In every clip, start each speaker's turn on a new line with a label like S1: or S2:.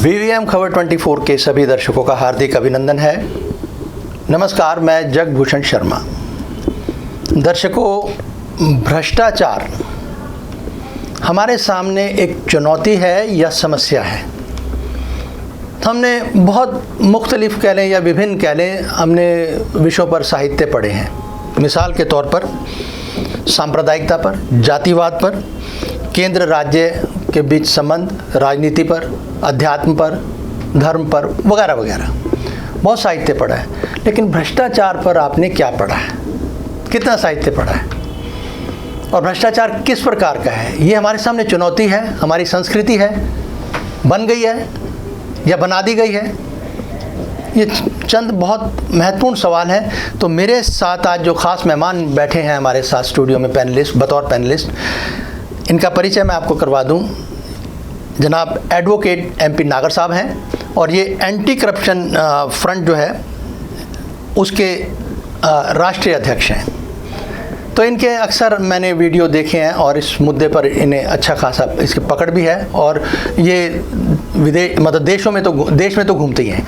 S1: VVM खबर 24 के सभी दर्शकों का हार्दिक अभिनंदन है। नमस्कार, मैं जगभूषण शर्मा। दर्शकों, भ्रष्टाचार हमारे सामने एक चुनौती है या समस्या है। हमने बहुत मुख्तलिफ कह लें या विभिन्न कह लें, हमने विषयों पर साहित्य पढ़े हैं। मिसाल के तौर पर सांप्रदायिकता पर, जातिवाद पर, केंद्र राज्य के बीच संबंध, राजनीति पर, अध्यात्म पर, धर्म पर, वगैरह वगैरह बहुत साहित्य पढ़ा है। लेकिन भ्रष्टाचार पर आपने क्या पढ़ा है, कितना साहित्य पढ़ा है और भ्रष्टाचार किस प्रकार का है? ये हमारे सामने चुनौती है, हमारी संस्कृति है, बन गई है या बना दी गई है? ये चंद बहुत महत्वपूर्ण सवाल हैं। तो मेरे साथ आज जो ख़ास मेहमान बैठे हैं हमारे साथ स्टूडियो में पैनलिस्ट, बतौर पैनलिस्ट, इनका परिचय मैं आपको करवा दूं। जनाब एडवोकेट MP नागर साहब हैं और ये एंटी करप्शन फ्रंट जो है उसके राष्ट्रीय अध्यक्ष हैं। तो इनके अक्सर मैंने वीडियो देखे हैं और इस मुद्दे पर इन्हें अच्छा खासा इसकी पकड़ भी है और ये देश में तो घूमते ही हैं,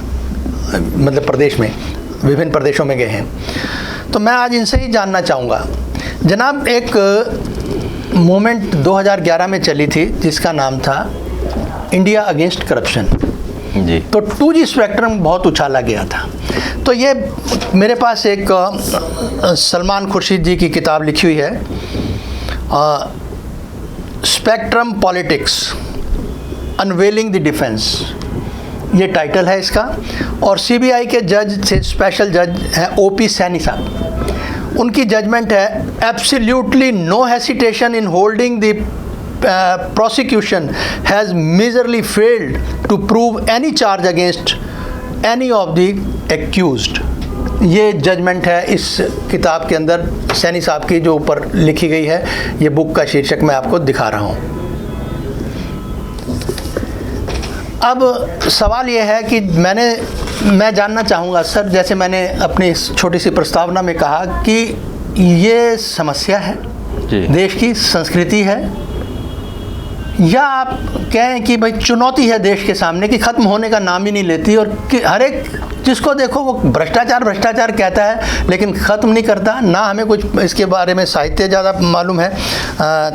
S1: मतलब प्रदेश में, विभिन्न प्रदेशों में गए हैं। तो मैं आज इनसे ही जानना चाहूँगा। जनाब, एक मूवमेंट 2011 में चली थी जिसका नाम था इंडिया अगेंस्ट करप्शन जी। तो 2G स्पेक्ट्रम बहुत उछाला गया था। तो ये मेरे पास एक सलमान खुर्शीद जी की किताब लिखी हुई है, spectrum politics unveiling the defence, ये टाइटल है इसका। और CBI के जज थे, स्पेशल जज हैं OP सैनी साहब। उनकी जजमेंट है, absolutely no hesitation in holding the prosecution has miserably failed to prove any charge against any of the accused। ये जजमेंट है इस किताब के अंदर सैनी साहब की, जो ऊपर लिखी गई है। ये बुक का शीर्षक मैं आपको दिखा रहा हूँ। अब सवाल ये है कि मैं जानना चाहूँगा सर, जैसे मैंने अपनी छोटी सी प्रस्तावना में कहा कि ये समस्या है जी, देश की संस्कृति है, या आप कहें कि भाई चुनौती है देश के सामने कि ख़त्म होने का नाम ही नहीं लेती और कि हर एक जिसको देखो वो भ्रष्टाचार कहता है लेकिन ख़त्म नहीं करता। ना हमें कुछ इसके बारे में साहित्य ज़्यादा मालूम है।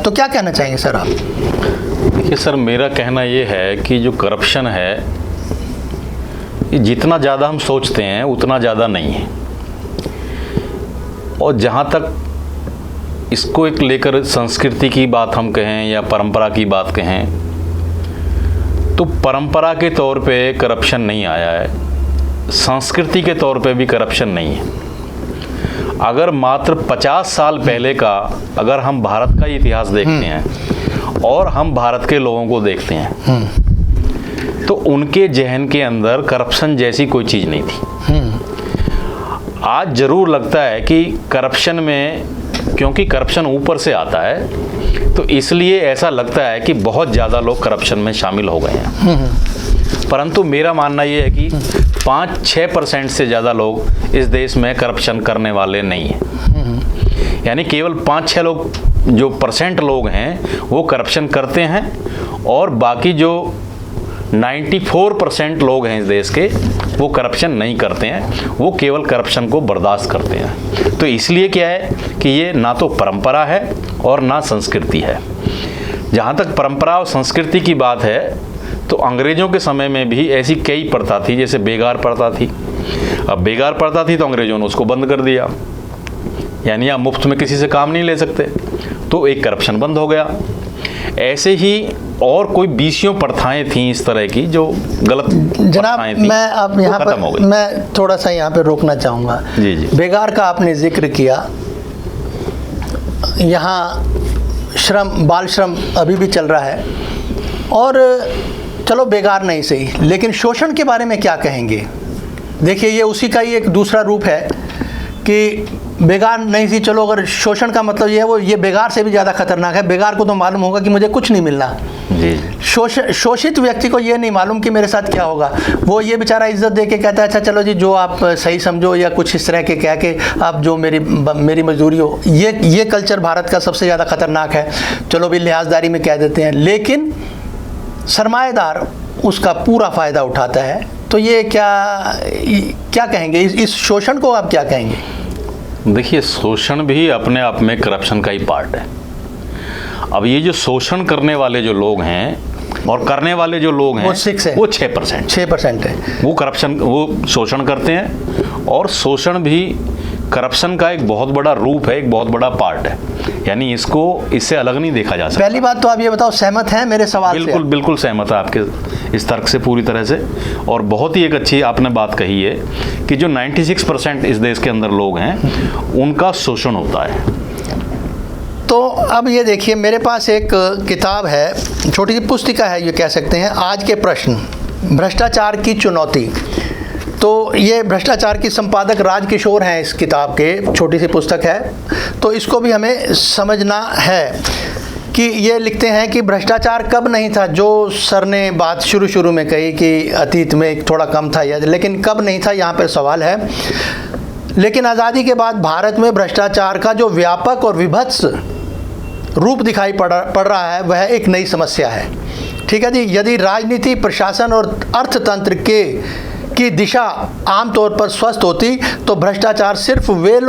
S1: तो क्या कहना चाहेंगे सर आप?
S2: देखिए सर, मेरा कहना ये है कि जो करप्शन है ये जितना ज़्यादा हम सोचते हैं उतना ज़्यादा नहीं है। और जहाँ तक इसको एक लेकर संस्कृति की बात हम कहें या परंपरा की बात कहें, तो परंपरा के तौर पे करप्शन नहीं आया है, संस्कृति के तौर पे भी करप्शन नहीं है। अगर मात्र 50 साल पहले का अगर हम भारत का इतिहास देखते हैं और हम भारत के लोगों को देखते हैं तो उनके जहन के अंदर करप्शन जैसी कोई चीज़ नहीं थी। आज ज़रूर लगता है कि करप्शन में, क्योंकि करप्शन ऊपर से आता है तो इसलिए ऐसा लगता है कि बहुत ज़्यादा लोग करप्शन में शामिल हो गए हैं। परंतु मेरा मानना ये है कि 5-6% से ज़्यादा लोग इस देश में करप्शन करने वाले नहीं हैं। यानी केवल 5-6 लोग जो % लोग हैं वो करप्शन करते हैं और बाकी जो 94% लोग हैं इस देश के वो करप्शन नहीं करते हैं, वो केवल करप्शन को बर्दाश्त करते हैं। तो इसलिए क्या है कि ये ना तो परंपरा है और ना संस्कृति है। जहाँ तक परंपरा और संस्कृति की बात है तो अंग्रेज़ों के समय में भी ऐसी कई प्रथा थी, जैसे बेगार प्रथा थी। अब बेगार प्रथा थी तो अंग्रेज़ों ने उसको बंद कर दिया, यानी आप मुफ्त में किसी से काम नहीं ले सकते, तो एक करप्शन बंद हो गया। ऐसे ही और कोई 20 प्रथाएं थीं इस तरह की जो गलत प्रथाएं थीं।
S1: मैं आप यहाँ पर मैं थोड़ा सा यहाँ पे रोकना चाहूँगा।
S2: जी जी।
S1: बेगार का आपने जिक्र किया, यहाँ बाल श्रम अभी भी चल रहा है और चलो बेगार नहीं सही, लेकिन शोषण के बारे में क्या कहेंगे? देखिए, ये उसी का ही एक दूसरा रूप है कि बेगार नहीं सी, चलो अगर शोषण का मतलब ये है, वो ये बेगार से भी ज़्यादा खतरनाक है। बेगार को तो मालूम होगा कि मुझे कुछ नहीं मिलना जी। शोषित व्यक्ति को ये नहीं मालूम कि मेरे साथ क्या होगा। वो ये बेचारा इज्जत दे के कहता है अच्छा चलो जी जो आप सही समझो, या कुछ इस तरह के कह के आप जो मेरी मजदूरी हो। ये कल्चर भारत का सबसे ज़्यादा खतरनाक है। चलो भी लिहाजदारी में कह देते हैं, लेकिन सरमाएदार उसका पूरा फ़ायदा उठाता है। तो ये क्या कहेंगे, इस शोषण को आप क्या कहेंगे?
S2: देखिए, शोषण भी अपने आप में करप्शन का ही पार्ट है। अब ये जो शोषण करने वाले जो लोग हैं और करने वाले जो लोग हैं वो 6%
S1: है।
S2: वो करप्शन, वो शोषण करते हैं, और शोषण भी करप्शन का एक बहुत बड़ा रूप है, एक बहुत बड़ा पार्ट है। यानी इससे अलग नहीं देखा जा सकता।
S1: पहली बात तो आप ये बताओ, सहमत हैं मेरे सवाल से?
S2: बिल्कुल सहमत है आपके इस तर्क से पूरी तरह से। और बहुत ही एक अच्छी आपने बात कही है कि जो 96% इस देश के अंदर लोग हैं उनका शोषण होता है।
S1: तो अब ये देखिए, मेरे पास एक किताब है, छोटी सी पुस्तिका है ये कह सकते हैं, आज के प्रश्न, भ्रष्टाचार की चुनौती। तो ये भ्रष्टाचार की संपादक राजकिशोर हैं इस किताब के, छोटी सी पुस्तक है। तो इसको भी हमें समझना है कि ये लिखते हैं कि भ्रष्टाचार कब नहीं था, जो सर ने बात शुरू में कही कि अतीत में थोड़ा कम था, लेकिन कब नहीं था, यहाँ पर सवाल है। लेकिन आज़ादी के बाद भारत में भ्रष्टाचार का जो व्यापक और विभत्स रूप दिखाई पड़ रहा है वह एक नई समस्या है। ठीक है जी, यदि राजनीति, प्रशासन और अर्थतंत्र की दिशा आमतौर पर स्वस्थ होती तो भ्रष्टाचार सिर्फ वे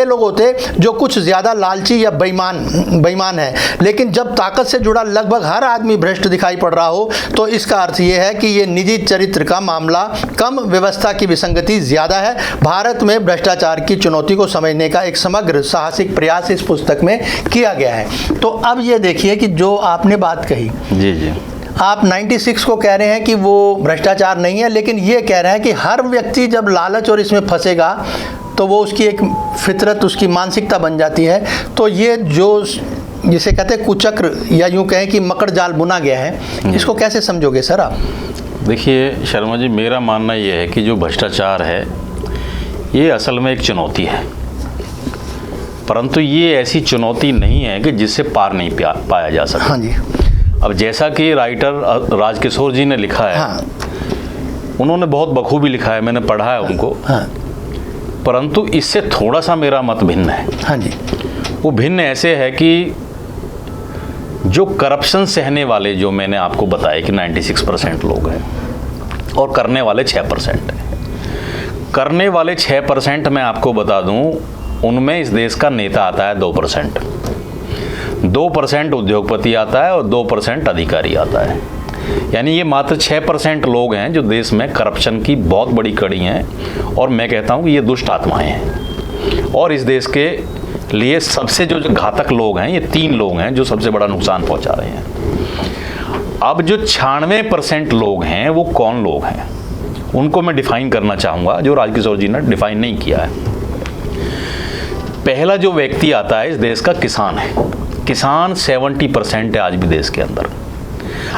S1: लोग होते जो कुछ ज़्यादा लालची या बेईमान है। लेकिन जब ताकत से जुड़ा लगभग हर आदमी भ्रष्ट दिखाई पड़ रहा हो तो इसका अर्थ ये है कि ये निजी चरित्र का मामला कम, व्यवस्था की विसंगति ज़्यादा है। भारत में भ्रष्टाचार की चुनौती को समझने का एक समग्र साहसिक प्रयास इस पुस्तक में किया गया है। तो अब ये देखिए कि जो आपने बात कही,
S2: जी,
S1: आप 96 को कह रहे हैं कि वो भ्रष्टाचार नहीं है, लेकिन ये कह रहे हैं कि हर व्यक्ति जब लालच और इसमें फंसेगा तो वो उसकी एक फितरत, उसकी मानसिकता बन जाती है। तो ये जो जिसे कहते हैं कुचक्र, या यूँ कहें कि मकड़ जाल बुना गया है, इसको कैसे समझोगे सर आप?
S2: देखिए शर्मा जी, मेरा मानना ये है कि जो भ्रष्टाचार है ये असल में एक चुनौती है, परंतु ये ऐसी चुनौती नहीं है कि जिससे पार नहीं पाया जा सकता।
S1: हाँ जी।
S2: अब जैसा कि राइटर राजकिशोर जी ने लिखा है,
S1: हाँ।
S2: उन्होंने बहुत बखूबी लिखा है, मैंने पढ़ा है उनको।
S1: हाँ।
S2: परंतु इससे थोड़ा सा मेरा मत भिन्न है।
S1: हाँ जी।
S2: वो भिन्न ऐसे है कि जो करप्शन सहने वाले, जो मैंने आपको बताया कि 96% लोग हैं और करने वाले 6% हैं। करने वाले 6% मैं आपको बता दूं, उनमें इस देश का नेता आता है 2%, 2% उद्योगपति आता है और 2% अधिकारी आता है। यानी ये मात्र 6% लोग हैं जो देश में करप्शन की बहुत बड़ी कड़ी हैं, और मैं कहता हूँ कि ये दुष्ट आत्माएं हैं। और इस देश के लिए सबसे जो घातक लोग हैं, ये 3 लोग हैं जो सबसे बड़ा नुकसान पहुँचा रहे हैं। अब जो 96% लोग हैं वो कौन लोग हैं, उनको मैं डिफाइन करना चाहूँगा, जो राजकिशोर जी ने डिफाइन नहीं किया है। पहला जो व्यक्ति आता है इस देश का किसान है। किसान 70% है आज भी देश के अंदर।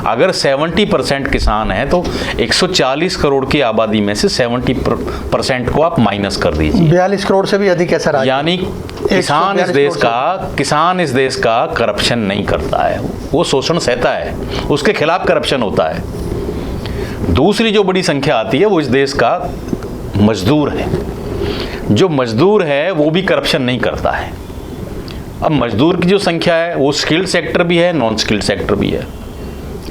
S2: अगर 70% किसान है तो 140 करोड़ की आबादी में से 70% को आप माइनस कर दीजिए।
S1: 42 करोड़ से भी अधिक है सर।
S2: यानी किसान इस देश का करप्शन नहीं करता है, वो शोषण सहता है, उसके खिलाफ करप्शन होता है। दूसरी जो बड़ी संख्या आती है वो इस देश का मजदूर है। जो मजदूर है वो भी करप्शन नहीं करता है। अब मजदूर की जो संख्या है वो स्किल्ड सेक्टर भी है, नॉन स्किल्ड सेक्टर भी है,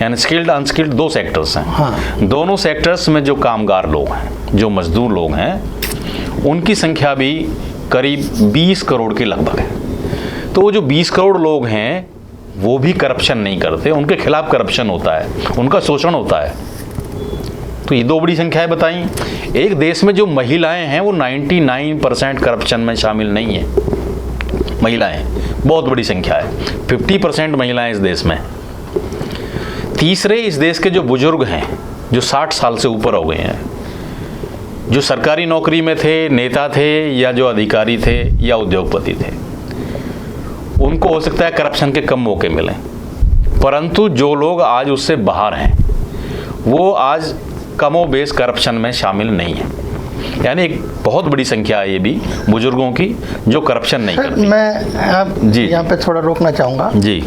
S2: यानी स्किल्ड अनस्किल्ड 2 सेक्टर्स हैं।
S1: हाँ।
S2: दोनों सेक्टर्स में जो कामगार लोग हैं, जो मजदूर लोग हैं, उनकी संख्या भी करीब 20 करोड़ के लगभग है। तो वो जो 20 करोड़ लोग हैं वो भी करप्शन नहीं करते, उनके खिलाफ करप्शन होता है, उनका शोषण होता है। तो ये 2 बड़ी संख्याएं बताई। एक देश में जो महिलाएं हैं वो 99% करप्शन में शामिल नहीं है। महिलाएं बहुत बड़ी संख्या है, 50% महिलाएं इस देश में। तीसरे, इस देश के जो बुजुर्ग हैं, जो 60 साल से ऊपर हो गए हैं, जो सरकारी नौकरी में थे, नेता थे या जो अधिकारी थे या उद्योगपति थे, उनको हो सकता है करप्शन के कम मौके मिलें। परंतु जो लोग आज उससे बाहर हैं वो आज कमोबेश करप्शन में शामिल नहीं है। यानी एक बहुत बड़ी संख्या है ये भी बुजुर्गों की जो करप्शन नहीं करती।
S1: मैं जी यहाँ पे थोड़ा रोकना चाहूँगा जी।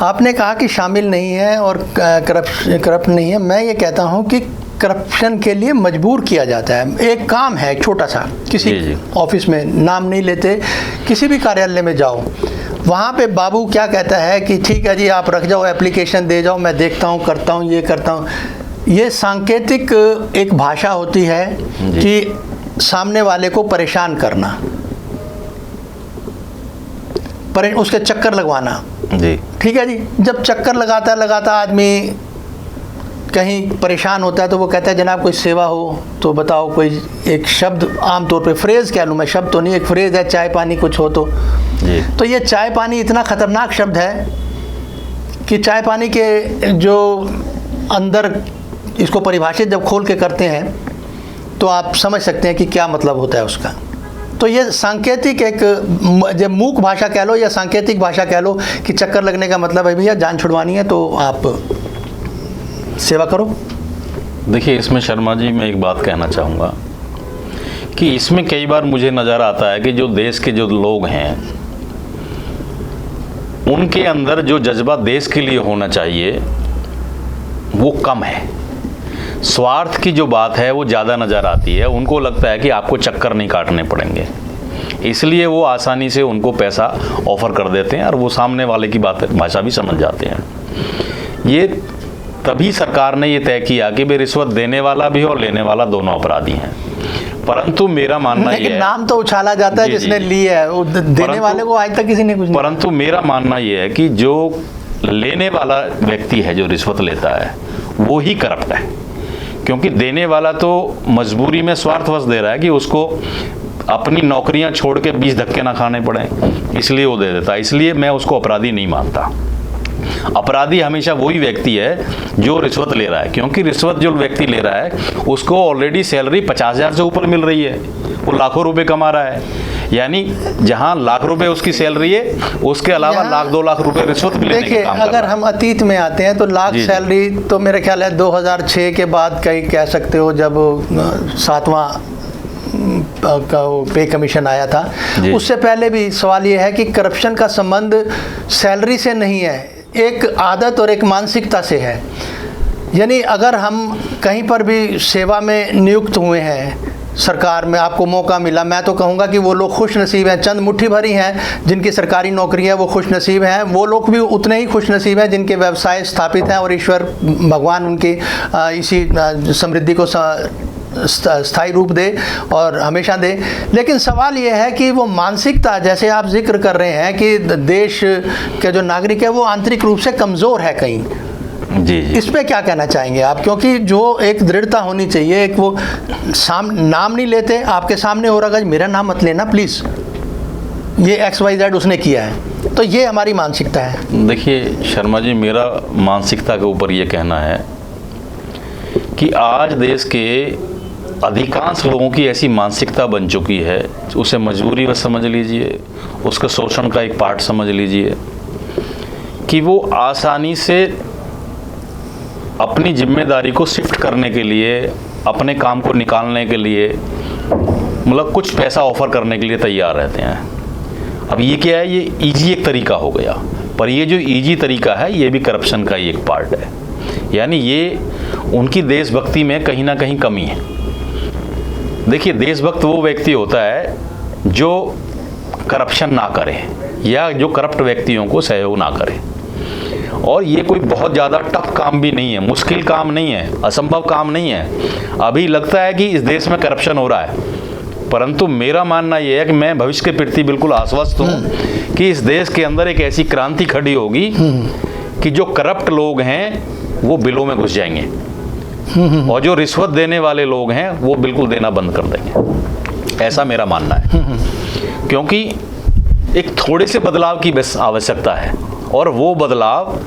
S1: आपने कहा कि शामिल नहीं है और करप्ट नहीं है। मैं ये कहता हूँ कि करप्शन के लिए मजबूर किया जाता है। एक काम है छोटा सा, किसी ऑफिस में, नाम नहीं लेते, किसी भी कार्यालय में जाओ, वहाँ पे बाबू क्या कहता है कि ठीक है जी, आप रख जाओ, एप्लीकेशन दे जाओ, मैं देखता हूँ, करता हूँ, ये करता हूँ। ये सांकेतिक एक भाषा होती है कि सामने वाले को परेशान करना, उसके चक्कर लगवाना
S2: जी।
S1: ठीक है जी। जब चक्कर लगाता आदमी कहीं परेशान होता है तो वो कहता है जनाब कोई सेवा हो तो बताओ, कोई एक शब्द, आमतौर पे फ्रेज़ कह लूँ मैं, शब्द तो नहीं, एक फ्रेज़ है, चाय पानी कुछ हो तो
S2: जी।
S1: तो ये चाय पानी इतना ख़तरनाक शब्द है कि चाय पानी के जो अंदर इसको परिभाषित जब खोल के करते हैं तो आप समझ सकते हैं कि क्या मतलब होता है उसका। तो ये सांकेतिक एक जब मूक भाषा कह लो या सांकेतिक भाषा कह लो कि चक्कर लगने का मतलब है भैया जान छुड़वानी है तो आप सेवा करो।
S2: देखिए, इसमें शर्मा जी मैं एक बात कहना चाहूँगा कि इसमें कई बार मुझे नज़र आता है कि जो देश के जो लोग हैं उनके अंदर जो जज्बा देश के लिए होना चाहिए वो कम है। स्वार्थ की जो बात है वो ज़्यादा नज़र आती है। उनको लगता है कि आपको चक्कर नहीं काटने पड़ेंगे, इसलिए वो आसानी से उनको पैसा ऑफ़र कर देते हैं और वो सामने वाले की बात भाषा भी समझ जाते हैं। ये तभी सरकार ने ये तय किया कि भाई रिश्वत देने वाला भी और लेने वाला दोनों अपराधी हैं। परंतु मेरा मानना ये है,
S1: नाम तो उछाला जाता है जिसने ली है, वो देने वाले को आज तक किसी ने कुछ नहीं।
S2: परंतु मेरा मानना ये है कि जो लेने वाला व्यक्ति है जो रिश्वत लेता है वो ही करप्ट है, क्योंकि देने वाला तो मजबूरी में स्वार्थवश दे रहा है कि उसको अपनी नौकरियां छोड़ के 20 धक्के ना खाने पड़े, इसलिए वो दे देता है। इसलिए मैं उसको अपराधी नहीं मानता। अपराधी हमेशा वही व्यक्ति है जो रिश्वत ले रहा है, क्योंकि रिश्वत जो व्यक्ति ले रहा है उसको ऑलरेडी सैलरी 50,000 से ऊपर मिल रही है, वो लाखों रुपए कमा रहा है। यानी जहां लाख रुपए उसकी सैलरी है उसके अलावा लाख 2 लाख रुपए रिश्वत भी लेने का काम कर रहा है।
S1: अगर हम अतीत में आते हैं तो लाख सैलरी तो मेरे ख्याल है 2006 के बाद कहीं कह सकते हो, जब 7वां का पे कमीशन आया था। उससे पहले भी सवाल ये है कि करप्शन का संबंध सैलरी से नहीं है, एक आदत और एक मानसिकता से है। यानी अगर हम कहीं पर भी सेवा में नियुक्त हुए हैं, सरकार में आपको मौका मिला, मैं तो कहूँगा कि वो लोग खुश नसीब हैं। चंद मुट्ठी भरी हैं जिनकी सरकारी नौकरी है, वो खुश नसीब हैं। वो लोग भी उतने ही खुश नसीब हैं जिनके व्यवसाय स्थापित हैं और ईश्वर भगवान उनकी इसी समृद्धि को स्थायी रूप दे और हमेशा दे। लेकिन सवाल ये है कि वो मानसिकता, जैसे आप जिक्र कर रहे हैं कि देश के जो नागरिक है वो आंतरिक रूप से कमज़ोर है कहीं।
S2: जी।
S1: इस पे क्या कहना चाहेंगे आप? क्योंकि जो एक दृढ़ता होनी चाहिए, एक वो नाम नहीं लेते, आपके सामने हो रहा है मेरा नाम मत लेना प्लीज़, ये XYZ उसने किया है, तो ये हमारी मानसिकता है।
S2: देखिए शर्मा जी, मेरा मानसिकता के ऊपर ये कहना है कि आज देश के अधिकांश लोगों की ऐसी मानसिकता बन चुकी है, उसे मजबूरी बस समझ लीजिए, उसका शोषण का एक पार्ट समझ लीजिए, कि वो आसानी से अपनी जिम्मेदारी को शिफ्ट करने के लिए, अपने काम को निकालने के लिए, मतलब कुछ पैसा ऑफर करने के लिए तैयार रहते हैं। अब ये क्या है, ये इजी एक तरीका हो गया, पर ये जो इजी तरीका है ये भी करप्शन का ही एक पार्ट है। यानी ये उनकी देशभक्ति में कहीं ना कहीं कमी है। देखिए, देशभक्त वो व्यक्ति होता है जो करप्शन ना करे या जो करप्ट व्यक्तियों को सहयोग ना करे। और ये कोई बहुत ज़्यादा टफ काम भी नहीं है, मुश्किल काम नहीं है, असंभव काम नहीं है। अभी लगता है कि इस देश में करप्शन हो रहा है, परंतु मेरा मानना ये है कि मैं भविष्य के प्रति बिल्कुल आश्वस्त हूँ कि इस देश के अंदर एक ऐसी क्रांति खड़ी होगी कि जो करप्ट लोग हैं वो बिलों में घुस जाएंगे और जो रिश्वत देने वाले लोग हैं वो बिल्कुल देना बंद कर देंगे। ऐसा मेरा मानना है, क्योंकि एक थोड़े से बदलाव की बस आवश्यकता है और वो बदलाव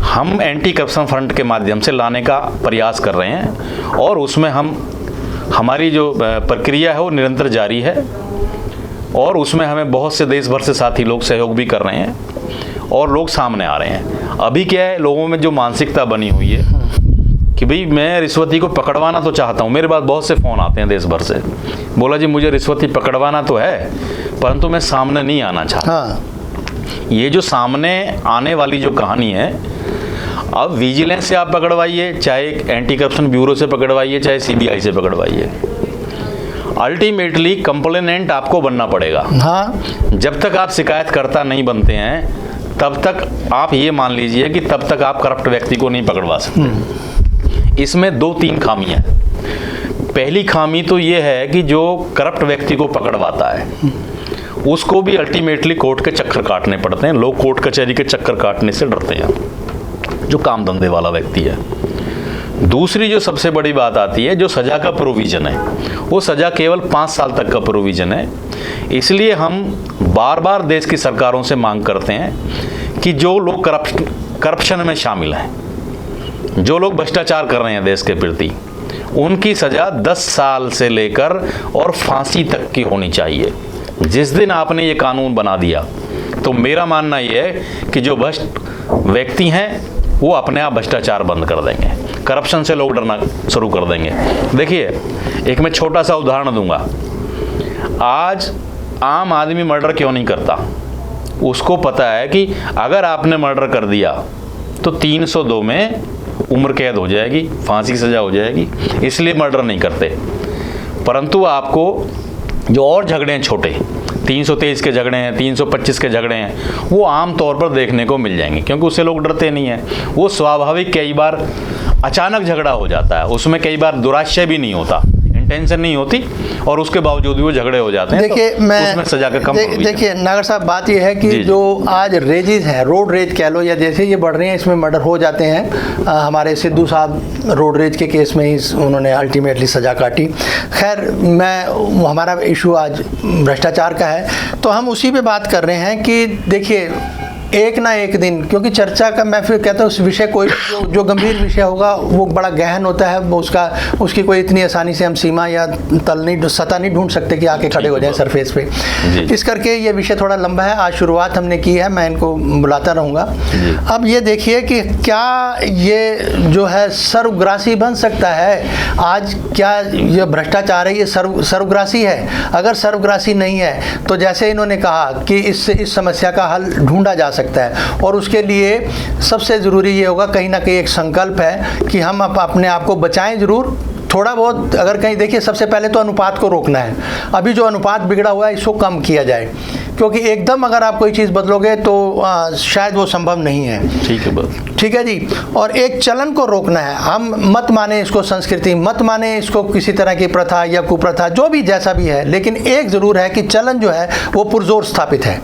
S2: हम एंटी करप्शन फ्रंट के माध्यम से लाने का प्रयास कर रहे हैं और उसमें हमारी जो प्रक्रिया है वो निरंतर जारी है और उसमें हमें बहुत से देश भर से साथी लोग सहयोग भी कर रहे हैं और लोग सामने आ रहे हैं। अभी क्या है, लोगों में जो मानसिकता बनी हुई है कि भाई मैं रिश्वती को पकड़वाना तो चाहता हूँ। मेरे पास बहुत से फ़ोन आते हैं देश भर से, बोला जी मुझे रिश्वती पकड़वाना तो है परंतु मैं सामने नहीं आना चाहता। ये जो सामने आने वाली जो कहानी है, अब विजिलेंस से आप पकड़वाइए, चाहे एंटी करप्शन ब्यूरो से पकड़वाइए, चाहे CBI से पकड़वाइए, अल्टीमेटली कंप्लेनेंट आपको बनना पड़ेगा।
S1: हाँ,
S2: जब तक आप शिकायतकर्ता नहीं बनते हैं तब तक आप ये मान लीजिए कि तब तक आप करप्ट व्यक्ति को नहीं पकड़वा सकते। इसमें 2-3 खामियां हैं। पहली खामी तो ये है कि जो करप्ट व्यक्ति को पकड़वाता है उसको भी अल्टीमेटली कोर्ट के चक्कर काटने पड़ते हैं। लोग कोर्ट कचहरी के चक्कर काटने से डरते हैं, जो काम धंधे वाला व्यक्ति है। दूसरी जो सबसे बड़ी बात आती है, जो सज़ा का प्रोविज़न है, वो सज़ा केवल 5 साल तक का प्रोविज़न है। इसलिए हम बार बार देश की सरकारों से मांग करते हैं कि जो लोग करप्शन में शामिल हैं, जो लोग भ्रष्टाचार कर रहे हैं देश के प्रति, उनकी सज़ा 10 साल से लेकर और फांसी तक की होनी चाहिए। जिस दिन आपने ये कानून बना दिया तो मेरा मानना ये है कि जो भ्रष्ट व्यक्ति हैं वो अपने आप भ्रष्टाचार बंद कर देंगे, करप्शन से लोग डरना शुरू कर देंगे। देखिए, एक मैं छोटा सा उदाहरण दूंगा। आज आम आदमी मर्डर क्यों नहीं करता? उसको पता है कि अगर आपने मर्डर कर दिया तो 302 में उम्र कैद हो जाएगी, फांसी की सज़ा हो जाएगी, इसलिए मर्डर नहीं करते। परंतु आपको जो और झगड़े हैं छोटे, 323 के झगड़े हैं, 325 के झगड़े हैं, वो आम तौर पर देखने को मिल जाएंगे, क्योंकि उससे लोग डरते नहीं हैं। वो स्वाभाविक कई बार अचानक झगड़ा हो जाता है, उसमें कई बार दुराशय भी नहीं होता, इंटेंशन नहीं होती, और उसके बावजूद भी वो झगड़े हो जाते हैं।
S1: देखिए,
S2: तो
S1: मैं
S2: उसमें सजा का कम
S1: देखिए नागर साहब, बात ये है कि जो आज रेजेस हैं, रोड रेज कह लो, या जैसे ये बढ़ रहे हैं, इसमें मर्डर हो जाते हैं। हमारे सिद्धू साहब रोड रेज के केस में ही उन्होंने अल्टीमेटली सज़ा काटी। खैर, हमारा इशू आज भ्रष्टाचार का है, तो हम उसी पे बात कर रहे हैं कि देखिए, एक ना एक दिन, क्योंकि चर्चा का, मैं फिर कहता हूँ, उस विषय कोई जो गंभीर विषय होगा वो बड़ा गहन होता है, वो उसकी कोई इतनी आसानी से हम सीमा या सतह नहीं ढूंढ सकते कि आके खड़े हो जाएं सरफेस पे। इस करके ये विषय थोड़ा लंबा है। आज शुरुआत हमने की है, मैं इनको बुलाता रहूँगा। अब ये देखिए कि क्या ये जो है सर्वग्रासी बन सकता है? आज क्या ये भ्रष्टाचार है, ये सर्वग्रासी है? अगर सर्वग्रासी नहीं है तो जैसे इन्होंने कहा कि इस समस्या का हल ढूंढा जा सकता है, और उसके लिए सबसे ज़रूरी ये होगा, कहीं ना कहीं एक संकल्प है कि हम अपने आप को बचाएं ज़रूर। थोड़ा बहुत अगर कहीं, देखिए, सबसे पहले तो अनुपात को रोकना है। अभी जो अनुपात बिगड़ा हुआ है इसको कम किया जाए, क्योंकि एकदम अगर आप कोई चीज़ बदलोगे तो शायद वो संभव नहीं है। ठीक है जी। और एक चलन को रोकना है। हम मत माने इसको संस्कृति, मत माने इसको किसी तरह की प्रथा या कुप्रथा, जो भी जैसा भी है, लेकिन एक ज़रूर है कि चलन जो है वो पुरजोर स्थापित है।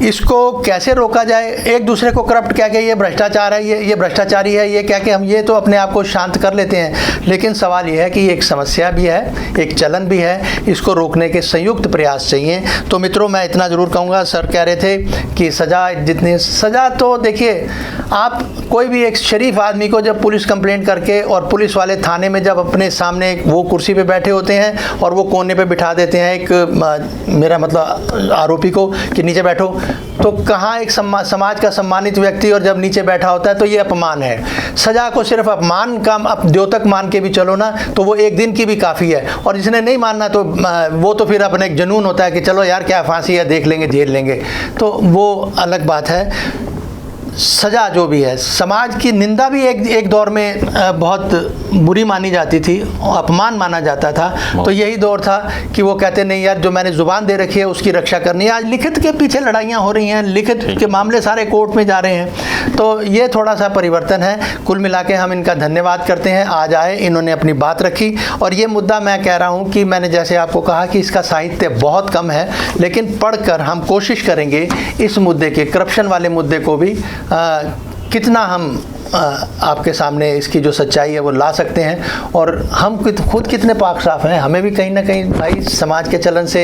S1: इसको कैसे रोका जाए? एक दूसरे को करप्ट कह के ये भ्रष्टाचार है, ये भ्रष्टाचारी है, ये कह के हम ये तो अपने आप को शांत कर लेते हैं, लेकिन सवाल ये है कि एक समस्या भी है, एक चलन भी है, इसको रोकने के संयुक्त प्रयास चाहिए। तो मित्रों, मैं इतना ज़रूर कहूँगा, सर कह रहे थे कि सज़ा तो देखिए, आप कोई भी एक शरीफ आदमी को जब पुलिस कंप्लेंट करके और पुलिस वाले थाने में जब अपने सामने वो कुर्सी पे बैठे होते हैं और वो कोने पे बिठा देते हैं एक, मेरा मतलब आरोपी को, कि नीचे बैठो, तो कहाँ एक समाज का सम्मानित व्यक्ति और जब नीचे बैठा होता है तो ये अपमान है। सज़ा को सिर्फ अपमान का द्योतक मान के भी चलो ना, तो वो एक दिन की भी काफ़ी है। और जिसने नहीं मानना तो वो तो फिर अपने एक जुनून होता है कि चलो यार क्या फांसी है, देख लेंगे, झेल लेंगे, तो वो अलग बात है। सज़ा जो भी है, समाज की निंदा भी एक दौर में बहुत बुरी मानी जाती थी, अपमान माना जाता था। तो यही दौर था कि वो कहते नहीं यार, जो मैंने ज़ुबान दे रखी है उसकी रक्षा करनी है। आज लिखित के पीछे लड़ाइयाँ हो रही हैं, लिखित के मामले सारे कोर्ट में जा रहे हैं। तो ये थोड़ा सा परिवर्तन है। कुल मिला के हम इनका धन्यवाद करते हैं, आज आए, इन्होंने अपनी बात रखी। और ये मुद्दा मैं कह रहा हूँ कि मैंने जैसे आपको कहा कि इसका साहित्य बहुत कम है, लेकिन पढ़कर हम कोशिश करेंगे इस मुद्दे के, करप्शन वाले मुद्दे को भी कितना हम आपके सामने इसकी जो सच्चाई है वो ला सकते हैं। और हम खुद कितने पाक साफ हैं, हमें भी कहीं ना कहीं भाई समाज के चलन से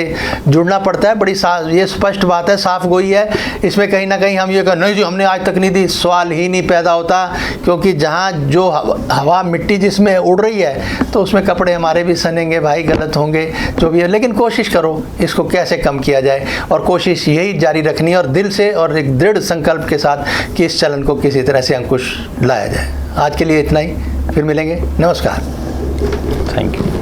S1: जुड़ना पड़ता है। बड़ी ये स्पष्ट बात है, साफ गोई है। इसमें कहीं ना कहीं हम ये कहें नहीं जी हमने आज तक नहीं दी, सवाल ही नहीं पैदा होता, क्योंकि जहाँ जो हवा मिट्टी जिसमें उड़ रही है तो उसमें कपड़े हमारे भी सनेंगे भाई, गलत होंगे जो भी है। लेकिन कोशिश करो इसको कैसे कम किया जाए, और कोशिश यही जारी रखनी है, और दिल से और एक दृढ़ संकल्प के साथ कि इस चलन को किसी तरह से अंकुश लाया जाए। आज के लिए इतना ही, फिर मिलेंगे, नमस्कार,
S2: थैंक यू।